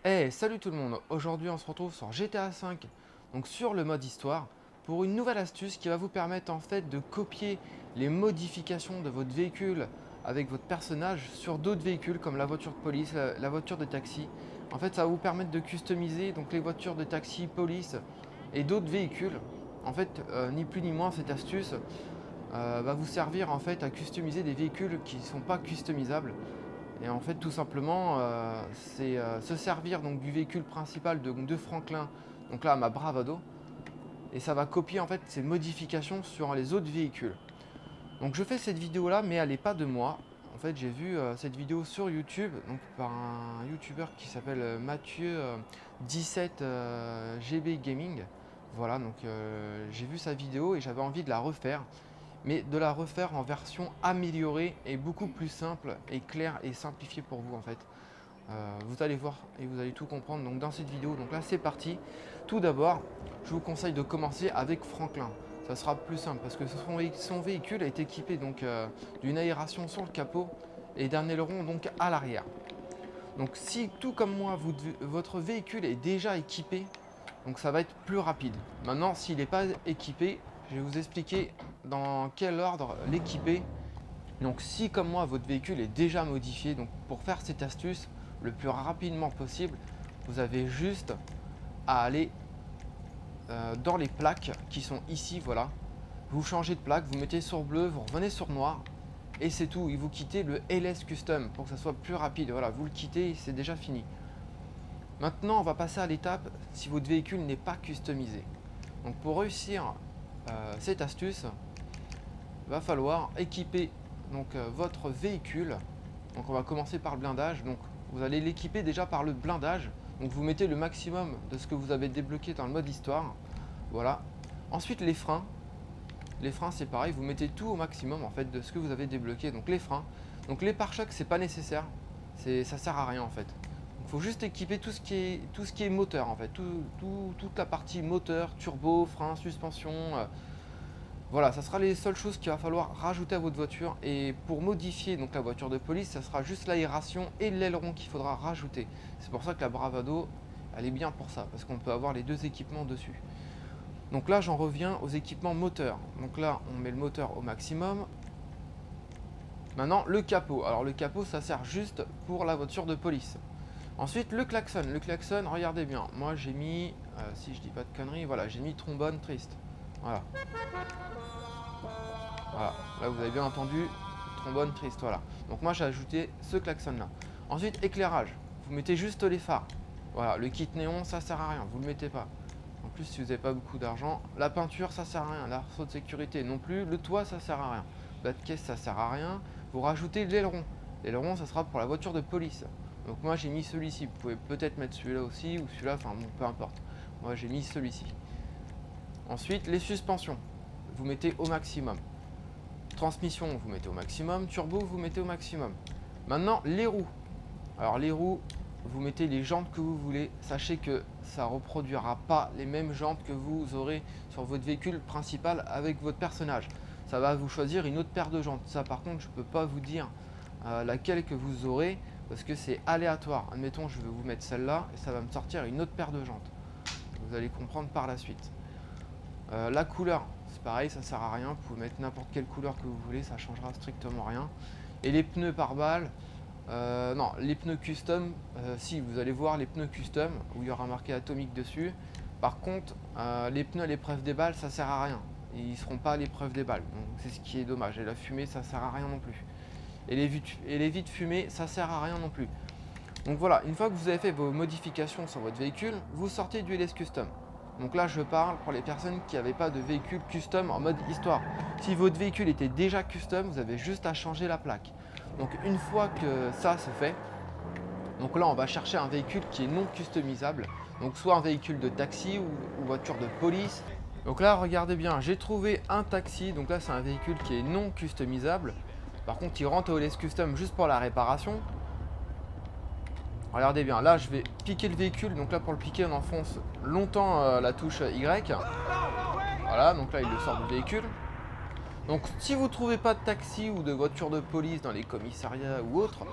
Hey, salut tout le monde! Aujourd'hui on se retrouve sur GTA V, donc sur le mode histoire, pour une nouvelle astuce qui va vous permettre en fait de copier les modifications de votre véhicule avec votre personnage sur d'autres véhicules comme la voiture de police, la voiture de taxi. En fait ça va vous permettre de customiser donc les voitures de taxi, police et d'autres véhicules. En fait ni plus ni moins cette astuce va vous servir en fait à customiser des véhicules qui ne sont pas customisables. Et en fait, tout simplement, c'est se servir donc du véhicule principal de Franklin, donc là ma Bravado, et ça va copier en fait ces modifications sur les autres véhicules. Donc je fais cette vidéo là, mais elle n'est pas de moi. En fait, j'ai vu cette vidéo sur YouTube, donc par un YouTuber qui s'appelle Mathieu 17 GB Gaming. Voilà, donc j'ai vu sa vidéo et j'avais envie de la refaire, mais de la refaire en version améliorée et beaucoup plus simple et claire et simplifiée pour vous en fait. Vous allez voir et vous allez tout comprendre donc dans cette vidéo. Donc là c'est parti. Tout d'abord, je vous conseille de commencer avec Franklin. Ça sera plus simple parce que son véhicule est équipé donc d'une aération sur le capot et d'un aileron donc à l'arrière. Donc si tout comme moi votre véhicule est déjà équipé, donc ça va être plus rapide. Maintenant s'il n'est pas équipé, je vais vous expliquer dans quel ordre l'équiper. Donc si comme moi votre véhicule est déjà modifié, donc pour faire cette astuce le plus rapidement possible, vous avez juste à aller dans les plaques qui sont ici, voilà. Vous changez de plaque, vous mettez sur bleu, vous revenez sur noir et c'est tout. Et vous quittez le LS Custom pour que ça soit plus rapide. Voilà, vous le quittez et c'est déjà fini. Maintenant, on va passer à l'étape si votre véhicule n'est pas customisé. Donc pour réussir cette astuce, il va falloir équiper donc votre véhicule. Donc on va commencer par le blindage. Donc vous allez l'équiper déjà par le blindage. Donc vous mettez le maximum de ce que vous avez débloqué dans le mode histoire. Voilà. Ensuite les freins. Les freins c'est pareil, vous mettez tout au maximum en fait de ce que vous avez débloqué. Donc les freins. Donc les pare-chocs c'est pas nécessaire. Ça sert à rien en fait. Il faut juste équiper tout ce qui est moteur en fait. Toute la partie moteur, turbo, frein, suspension. Voilà, ça sera les seules choses qu'il va falloir rajouter à votre voiture. Et pour modifier donc la voiture de police, ça sera juste l'aération et l'aileron qu'il faudra rajouter. C'est pour ça que la Bravado, elle est bien pour ça, parce qu'on peut avoir les deux équipements dessus. Donc là, j'en reviens aux équipements moteurs. Donc là, on met le moteur au maximum. Maintenant, le capot. Alors le capot, ça sert juste pour la voiture de police. Ensuite, le klaxon. Le klaxon, regardez bien. Moi, j'ai mis, si je dis pas de conneries, voilà, j'ai mis trombone triste. Voilà. Voilà, là vous avez bien entendu, trombone triste, voilà. Donc moi j'ai ajouté ce klaxon là. Ensuite éclairage, vous mettez juste les phares. Voilà, le kit néon ça sert à rien, vous le mettez pas. En plus si vous n'avez pas beaucoup d'argent, la peinture ça sert à rien, l'arceau de sécurité non plus, le toit ça sert à rien. La caisse ça sert à rien, vous rajoutez l'aileron. L'aileron ça sera pour la voiture de police. Donc moi j'ai mis celui-ci, vous pouvez peut-être mettre celui-là aussi ou celui-là, enfin bon peu importe. Moi j'ai mis celui-ci. Ensuite les suspensions, vous mettez au maximum. Transmission, vous mettez au maximum. Turbo, vous mettez au maximum. Maintenant, les roues. Alors, les roues, vous mettez les jantes que vous voulez. Sachez que ça ne reproduira pas les mêmes jantes que vous aurez sur votre véhicule principal avec votre personnage. Ça va vous choisir une autre paire de jantes. Ça, par contre, je ne peux pas vous dire laquelle que vous aurez parce que c'est aléatoire. Admettons, je vais vous mettre celle-là et ça va me sortir une autre paire de jantes. Vous allez comprendre par la suite. La couleur, c'est pareil, ça sert à rien. Vous pouvez mettre n'importe quelle couleur que vous voulez, ça changera strictement rien. Et les pneus par balle, non, les pneus custom, si vous allez voir les pneus custom où il y aura marqué atomique dessus. Par contre, les pneus à l'épreuve des balles, ça sert à rien. Ils ne seront pas à l'épreuve des balles, donc c'est ce qui est dommage. Et la fumée, ça sert à rien non plus. Et les vitres fumées, ça sert à rien non plus. Donc voilà, une fois que vous avez fait vos modifications sur votre véhicule, vous sortez du LS Custom. Donc là, je parle pour les personnes qui n'avaient pas de véhicule custom en mode histoire. Si votre véhicule était déjà custom, vous avez juste à changer la plaque. Donc une fois que ça se fait, donc là, on va chercher un véhicule qui est non customisable. Donc soit un véhicule de taxi ou voiture de police. Donc là, regardez bien, j'ai trouvé un taxi. Donc là, c'est un véhicule qui est non customisable. Par contre, il rentre au LS Custom juste pour la réparation. Regardez bien, là je vais piquer le véhicule, donc là pour le piquer on enfonce longtemps la touche Y. Voilà, donc là il le sort du véhicule. Donc si vous ne trouvez pas de taxi ou de voiture de police dans les commissariats ou autres,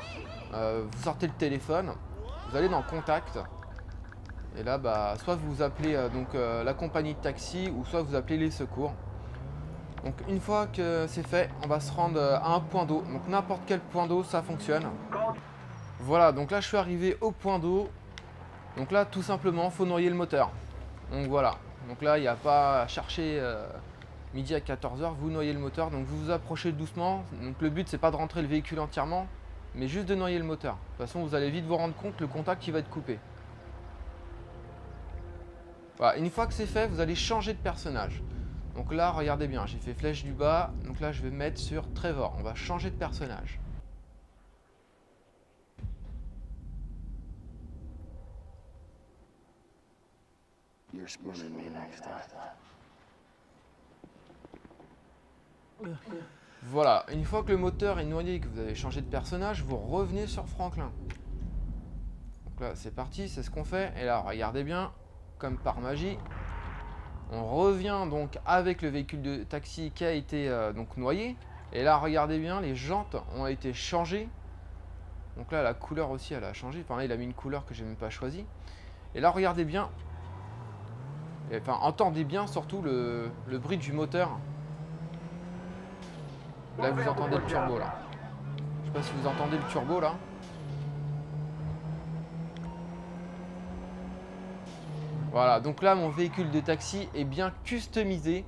vous sortez le téléphone, vous allez dans contact, Et là, bah, soit vous appelez la compagnie de taxi ou soit vous appelez les secours. Donc une fois que c'est fait, on va se rendre à un point d'eau. Donc n'importe quel point d'eau, ça fonctionne. Voilà, donc là je suis arrivé au point d'eau. Donc là tout simplement, il faut noyer le moteur. Donc voilà, donc là il n'y a pas à chercher midi à 14 h, vous noyez le moteur. Donc vous vous approchez doucement. Donc le but c'est pas de rentrer le véhicule entièrement, mais juste de noyer le moteur. De toute façon vous allez vite vous rendre compte que le contact il va être coupé. Voilà, une fois que c'est fait, vous allez changer de personnage. Donc là, regardez bien, j'ai fait flèche du bas. Donc là, je vais mettre sur Trevor. On va changer de personnage. Voilà, une fois que le moteur est noyé et que vous avez changé de personnage, vous revenez sur Franklin. Donc là, c'est parti, c'est ce qu'on fait. Et là, regardez bien, comme par magie, on revient donc avec le véhicule de taxi qui a été donc noyé. Et là, regardez bien, les jantes ont été changées. Donc là, la couleur aussi, elle a changé. Enfin là, il a mis une couleur que j'ai même pas choisie. Et là, regardez bien. Et, enfin, entendez bien surtout le bruit du moteur. Là, vous entendez le turbo, là. Je sais pas si vous entendez le turbo, là. Voilà, donc là, mon véhicule de taxi est bien customisé.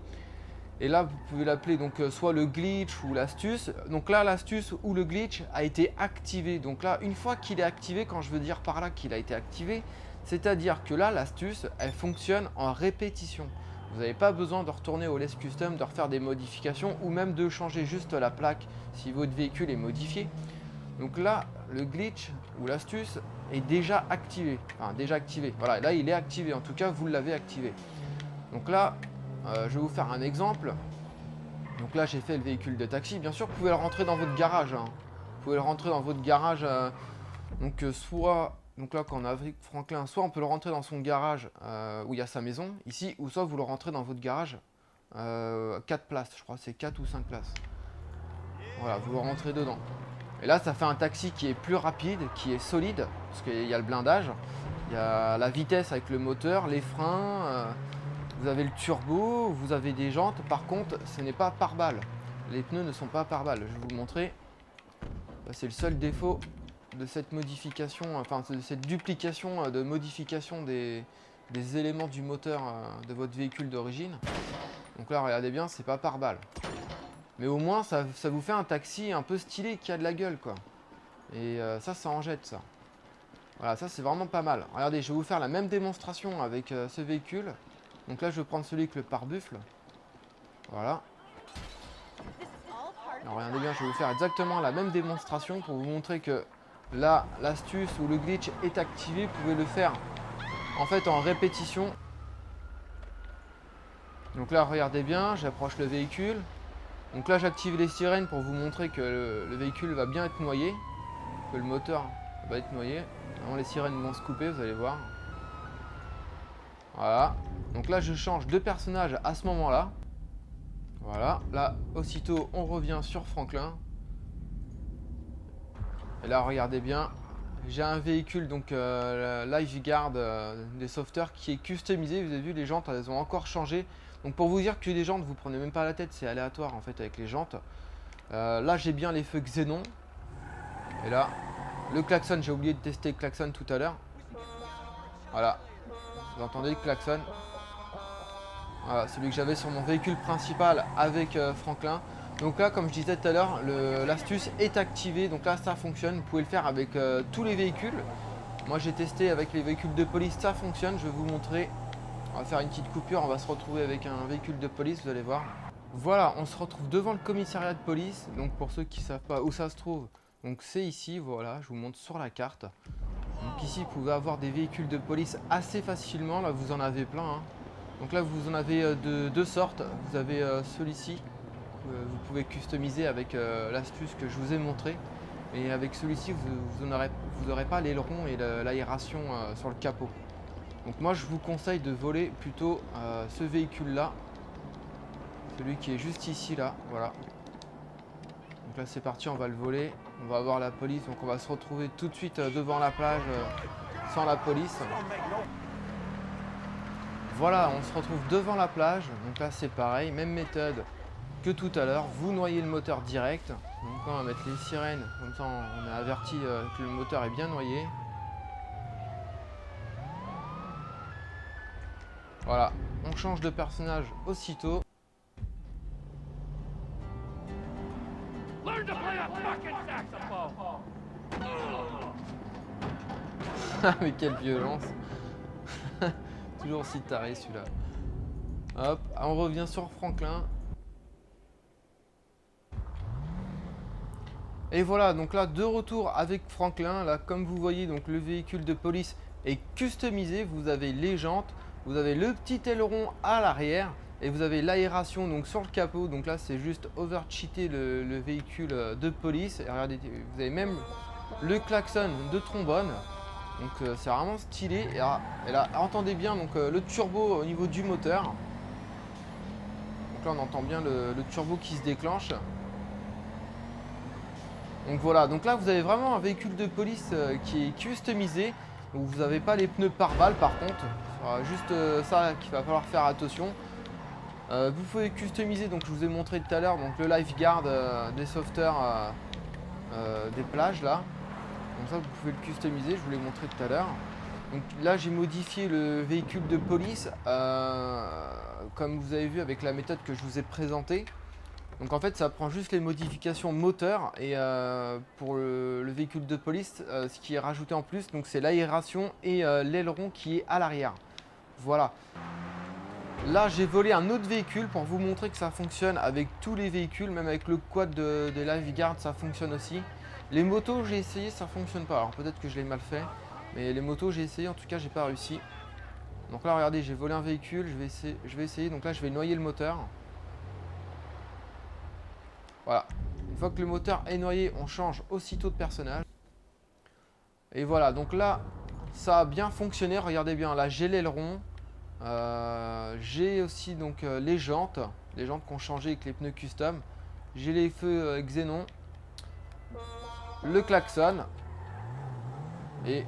Et là, vous pouvez l'appeler donc soit le glitch ou l'astuce. Donc là, l'astuce ou le glitch a été activé. Donc là, une fois qu'il est activé, quand je veux dire par là qu'il a été activé, c'est-à-dire que là, l'astuce, elle fonctionne en répétition. Vous n'avez pas besoin de retourner au Less Custom, de refaire des modifications ou même de changer juste la plaque si votre véhicule est modifié. Donc là, le glitch ou l'astuce est déjà activé. Enfin, déjà activé. Voilà, là, il est activé. En tout cas, vous l'avez activé. Donc là, je vais vous faire un exemple. Donc là, j'ai fait le véhicule de taxi. Bien sûr, vous pouvez le rentrer dans votre garage. Hein. Vous pouvez le rentrer dans votre garage. Soit, donc là, quand on a Franklin, soit on peut le rentrer dans son garage où il y a sa maison, ici, ou soit vous le rentrez dans votre garage 4 places. Je crois que c'est 4 ou 5 places. Voilà, vous le rentrez dedans. Et là, ça fait un taxi qui est plus rapide, qui est solide, parce qu'il y a le blindage, il y a la vitesse avec le moteur, les freins. Vous avez le turbo, vous avez des jantes. Par contre, ce n'est pas par balle. Les pneus ne sont pas par balle. Je vais vous le montrer. C'est le seul défaut de cette modification, enfin de cette duplication de modification des éléments du moteur de votre véhicule d'origine. Donc là, regardez bien, c'est pas par balle. Mais au moins, ça vous fait un taxi un peu stylé qui a de la gueule, quoi. Et ça en jette, ça. Voilà, ça c'est vraiment pas mal. Regardez, je vais vous faire la même démonstration avec ce véhicule. Donc là, je vais prendre celui avec le pare-buffle. Voilà. Alors regardez bien, je vais vous faire exactement la même démonstration pour vous montrer que là, l'astuce ou le glitch est activé. Vous pouvez le faire en fait en répétition. Donc là, regardez bien, j'approche le véhicule. Donc là, j'active les sirènes pour vous montrer que le véhicule va bien être noyé. Que le moteur va être noyé. Alors, les sirènes vont se couper, vous allez voir. Voilà. Donc là, je change de personnage à ce moment-là. Voilà. Là, aussitôt, on revient sur Franklin. Et là, regardez bien. J'ai un véhicule, donc Lifeguard des sauveteurs qui est customisé. Vous avez vu, les jantes, elles ont encore changé. Donc pour vous dire que les jantes, vous prenez même pas la tête, c'est aléatoire en fait avec les jantes. Là, j'ai bien les feux xénon. Et là, le klaxon, j'ai oublié de tester le klaxon tout à l'heure. Voilà. Vous entendez le klaxon? Voilà, celui que j'avais sur mon véhicule principal avec Franklin. Donc là, comme je disais tout à l'heure, l'astuce est activée. Donc là, ça fonctionne. Vous pouvez le faire avec tous les véhicules. Moi, j'ai testé avec les véhicules de police, ça fonctionne. Je vais vous montrer. On va faire une petite coupure. On va se retrouver avec un véhicule de police, vous allez voir. Voilà, on se retrouve devant le commissariat de police. Donc pour ceux qui ne savent pas où ça se trouve, donc c'est ici, voilà, je vous montre sur la carte. Donc ici, vous pouvez avoir des véhicules de police assez facilement. Là, vous en avez plein. Hein. Donc là, vous en avez de deux sortes. Vous avez celui-ci. Vous pouvez customiser avec l'astuce que je vous ai montré. Et avec celui-ci, vous n'aurez pas l'aileron et l'aération sur le capot. Donc moi, je vous conseille de voler plutôt ce véhicule-là. Celui qui est juste ici, là. Voilà. Donc là, c'est parti, on va le voler. On va avoir la police. Donc on va se retrouver tout de suite devant la plage sans la police. Voilà, on se retrouve devant la plage. Donc là c'est pareil, même méthode que tout à l'heure. Vous noyez le moteur direct. Donc on va mettre les sirènes, comme ça on est averti que le moteur est bien noyé. Voilà, on change de personnage aussitôt. Mais quelle violence. Toujours si taré celui-là. Hop, on revient sur Franklin. Et voilà, donc là de retour avec Franklin. Là comme vous voyez, donc le véhicule de police est customisé. Vous avez les jantes, vous avez le petit aileron à l'arrière et vous avez l'aération donc sur le capot. Donc là c'est juste overcheater le véhicule de police. Et regardez, vous avez même le klaxon de trombone. Donc c'est vraiment stylé. Et là, entendez bien donc, le turbo au niveau du moteur. Donc là on entend bien le turbo qui se déclenche. Donc voilà, donc là vous avez vraiment un véhicule de police qui est customisé. Donc vous n'avez pas les pneus pare-balles par contre. Ce sera juste ça qu'il va falloir faire attention. Vous pouvez customiser, donc je vous ai montré tout à l'heure, donc le lifeguard des sauveteurs des plages là. Comme ça vous pouvez le customiser, je vous l'ai montré tout à l'heure. Donc là j'ai modifié le véhicule de police comme vous avez vu avec la méthode que je vous ai présentée. Donc en fait ça prend juste les modifications moteur et pour le véhicule de police ce qui est rajouté en plus donc c'est l'aération et l'aileron qui est à l'arrière. Voilà. Là j'ai volé un autre véhicule pour vous montrer que ça fonctionne avec tous les véhicules, même avec le quad des lifeguards ça fonctionne aussi. Les motos j'ai essayé, ça fonctionne pas, alors peut-être que je l'ai mal fait, mais les motos j'ai essayé, en tout cas j'ai pas réussi. Donc là regardez, j'ai volé un véhicule, je vais essayer, donc là je vais noyer le moteur. Voilà, une fois que le moteur est noyé, on change aussitôt de personnage. Et voilà, donc là ça a bien fonctionné, regardez bien, là j'ai l'aileron. J'ai aussi donc les jantes qui ont changé avec les pneus custom. J'ai les feux xénon, le klaxon et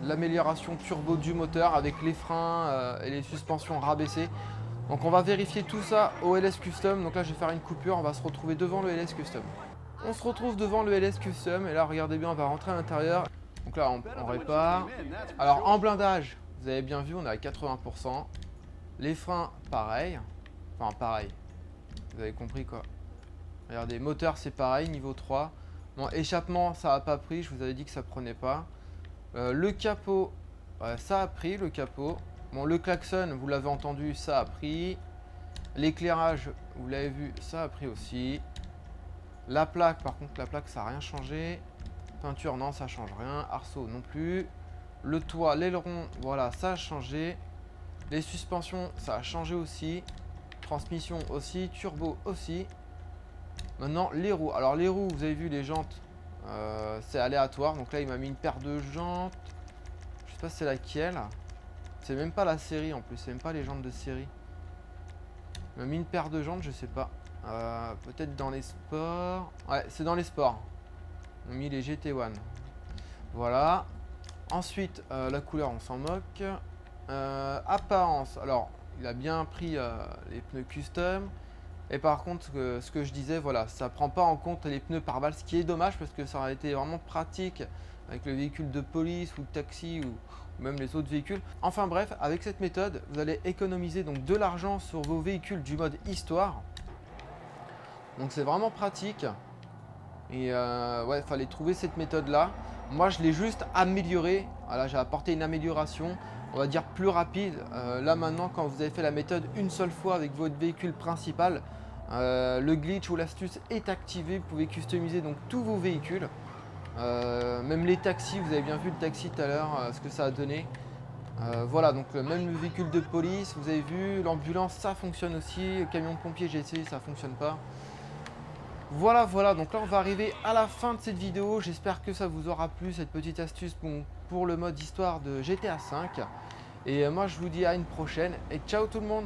l'amélioration turbo du moteur avec les freins et les suspensions rabaissées. Donc on va vérifier tout ça au LS Custom. Donc là je vais faire une coupure, on va se retrouver devant le LS Custom. On se retrouve devant le LS Custom et là regardez bien, on va rentrer à l'intérieur. Donc là on répare. Alors en blindage, vous avez bien vu, on est à 80%. Les freins pareil. Enfin pareil, vous avez compris quoi. Regardez, moteur c'est pareil, niveau 3. Bon, échappement ça a pas pris, je vous avais dit que ça prenait pas. Le capot, ça a pris le capot. Bon, le klaxon, vous l'avez entendu, ça a pris. L'éclairage, vous l'avez vu, ça a pris aussi. La plaque, par contre, la plaque ça n'a rien changé. Peinture, non, ça change rien. Arceau non plus. Le toit, l'aileron, voilà, ça a changé. Les suspensions, ça a changé aussi. Transmission aussi, turbo aussi. Maintenant, les roues. Alors, les roues, vous avez vu, les jantes, c'est aléatoire. Donc là, il m'a mis une paire de jantes. Je sais pas c'est laquelle. C'est même pas la série en plus, c'est même pas les jantes de série. Il m'a mis une paire de jantes, je sais pas. Peut-être dans les sports. Ouais, c'est dans les sports. On a mis les GT1. Voilà. Ensuite, la couleur, on s'en moque. Apparence. Alors, il a bien pris les pneus custom. Et par contre, ce que je disais, voilà, ça prend pas en compte les pneus par balle, ce qui est dommage parce que ça aurait été vraiment pratique avec le véhicule de police ou de taxi ou même les autres véhicules. Enfin bref, avec cette méthode, vous allez économiser donc de l'argent sur vos véhicules du mode histoire. Donc c'est vraiment pratique. Et ouais, il fallait trouver cette méthode là. Moi je l'ai juste améliorée. Voilà, j'ai apporté une amélioration, on va dire plus rapide. Là maintenant, quand vous avez fait la méthode une seule fois avec votre véhicule principal, le glitch ou l'astuce est activé. Vous pouvez customiser donc tous vos véhicules. Même les taxis, vous avez bien vu le taxi tout à l'heure, ce que ça a donné. Voilà, donc même le véhicule de police, vous avez vu, l'ambulance, ça fonctionne aussi. Le camion de pompier, j'ai essayé, ça fonctionne pas. Voilà, voilà, donc là on va arriver à la fin de cette vidéo. J'espère que ça vous aura plu, cette petite astuce pour le mode histoire de GTA 5. Et moi je vous dis à une prochaine et ciao tout le monde.